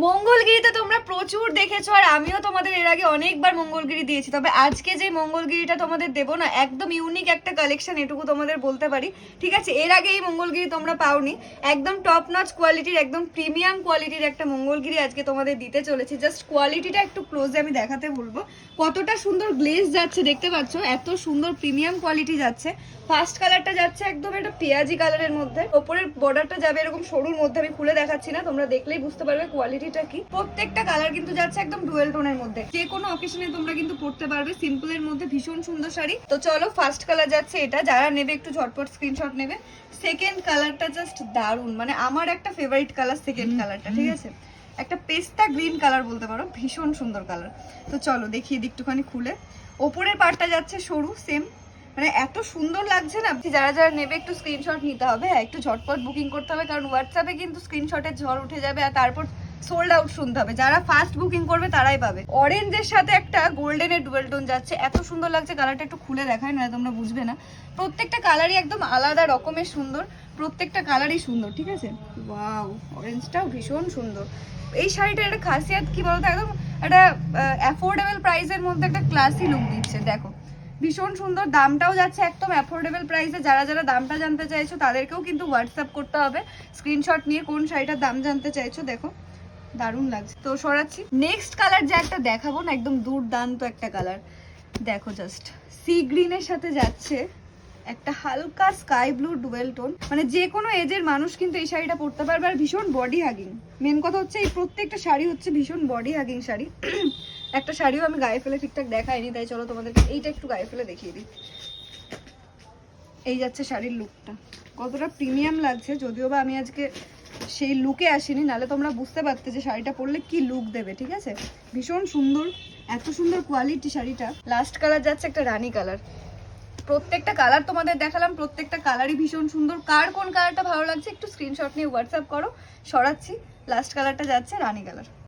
মঙ্গলগিরিতে তোমরা প্রচুর দেখেছো, আর আমিও তোমাদের এর আগে অনেকবার মঙ্গলগিরি দিয়েছি। তবে আজকে যে মঙ্গলগিরিটা তোমাদের দেবো না, একদম ইউনিক একটা কালেকশন, এটুকু তোমাদের বলতে পারি। ঠিক আছে, এর আগে এই মঙ্গলগিরি তোমরা পাওনি। একদম টপ নচ কোয়ালিটির, একদম প্রিমিয়াম কোয়ালিটির একটা মঙ্গলগিরি আজকে তোমাদের দিতে চলেছি। জাস্ট কোয়ালিটিটা একটু ক্লোজে আমি দেখাতে বলবো। কতটা সুন্দর গ্লেজ যাচ্ছে দেখতে পাচ্ছ, এত সুন্দর প্রিমিয়াম কোয়ালিটি যাচ্ছে। ফার্স্ট কালারটা যাচ্ছে একদম একটা পেঁয়াজি কালারের মধ্যে, ওপরের বর্ডারটা যাবে এরকম সরুর মধ্যে। আমি খুলে দেখাচ্ছি না, তোমরা দেখলেই বুঝতে পারবে কোয়ালিটিটা কি। প্রত্যেকটা কালার কিন্তু যাচ্ছে একদম ডুয়েল টোনের মধ্যে, যে কোনো অকেশনে তোমরা কিন্তু পরতে পারবে। সিম্পলের মধ্যে ভীষণ সুন্দর শাড়ি। তো চলো, ফার্স্ট কালার যাচ্ছে এটা, যারা নেবে একটু ঝটপট স্ক্রিনশট নেবে। সেকেন্ড কালারটা জাস্ট দারুন, মানে আমার একটা ফেভারিট কালার সেকেন্ড কালারটা। ঠিক আছে, একটা পেস্তা গ্রিন কালার বলতে পারো, ভীষণ সুন্দর কালার। তো চলো দেখিয়ে দিই একটুখানি খুলে। ওপরের পার্টটা যাচ্ছে সরু, সেম, মানে এত সুন্দর লাগছে না। যারা যারা নেবে একটু স্ক্রিনশট নিতে হবে, হ্যাঁ একটু ঝটপট বুকিং করতে হবে, কারণ হোয়াটসঅ্যাপে কিন্তু স্ক্রিনশটের ঝড় উঠে যাবে, আর তারপর সোল্ড আউট শুনতে হবে। যারা ফার্স্ট বুকিং করবে তারাই পাবে। অরেঞ্জের সাথে একটা গোল্ডেনের ডুয়েল টোন যাচ্ছে, এত সুন্দর লাগছে। কালারটা একটু খুলে দেখায় না, তোমরা বুঝবে না। প্রত্যেকটা কালারই একদম আলাদা রকমের সুন্দর, প্রত্যেকটা কালারই সুন্দর। ঠিক আছে, ওয়াও, অরেঞ্জটাও ভীষণ সুন্দর। এই শাড়িটার একটা খাসিয়াত কি বলতো, একদম একটা অ্যাফোর্ডেবল প্রাইসের মধ্যে একটা ক্লাসি লুক দিচ্ছে। দেখো ভীষণ সুন্দর, দামটাও যাচ্ছে একদম অ্যাফোর্ডেবল প্রাইসে। যারা যারা দামটা জানতে চাইছো তাদেরকেও কিন্তু হোয়াটসঅ্যাপ করতে হবে স্ক্রিনশট নিয়ে, কোন শাড়িটার দাম জানতে চাইছো। দেখো দারুণ লাগছে। তো সরাচ্ছি, নেক্সট কালার যে একটা দেখাবো না, একদম দুর্দান্ত একটা কালার। দেখো জাস্ট সি গ্রিনের সাথে যাচ্ছে একটা হালকা স্কাই ব্লু ডুয়েল টোন, মানে যে কোনো এজের মানুষ কিন্তু এই শাড়িটা পরতে পারবে। আর ভীষণ বডি হাগিং, মেন কথা হচ্ছে এই প্রত্যেকটা শাড়ি হচ্ছে ভীষণ বডি হাগিং শাড়ি। একটা শাড়িও আমি গায়ে ফেলে ঠিকঠাক দেখাইনি, তাই চলো তোমাদেরকে এইটা একটু গায়ে ফেলে দেখিয়ে দিই। এই যাচ্ছে শাড়ির লুকটা, কতটা প্রিমিয়াম লাগছে। যদিও বা আমি আজকে সেই লুকে আসিনি, নাহলে তোমরা বুঝতে পারতে যে শাড়িটা পরলে কি লুক দেবে। ঠিক আছে, ভীষণ সুন্দর, এত সুন্দর কোয়ালিটি শাড়িটা। লাস্ট কালার যাচ্ছে একটা রানী কালার। প্রত্যেকটা কালার তোমাদের দেখালাম, প্রত্যেকটা কালারই ভীষণ সুন্দর। কার কোন কালারটা ভালো লাগছে একটু স্ক্রিনশট নিয়ে হোয়াটসঅ্যাপ করো। সরাচ্ছি, লাস্ট কালারটা যাচ্ছে রানী কালার।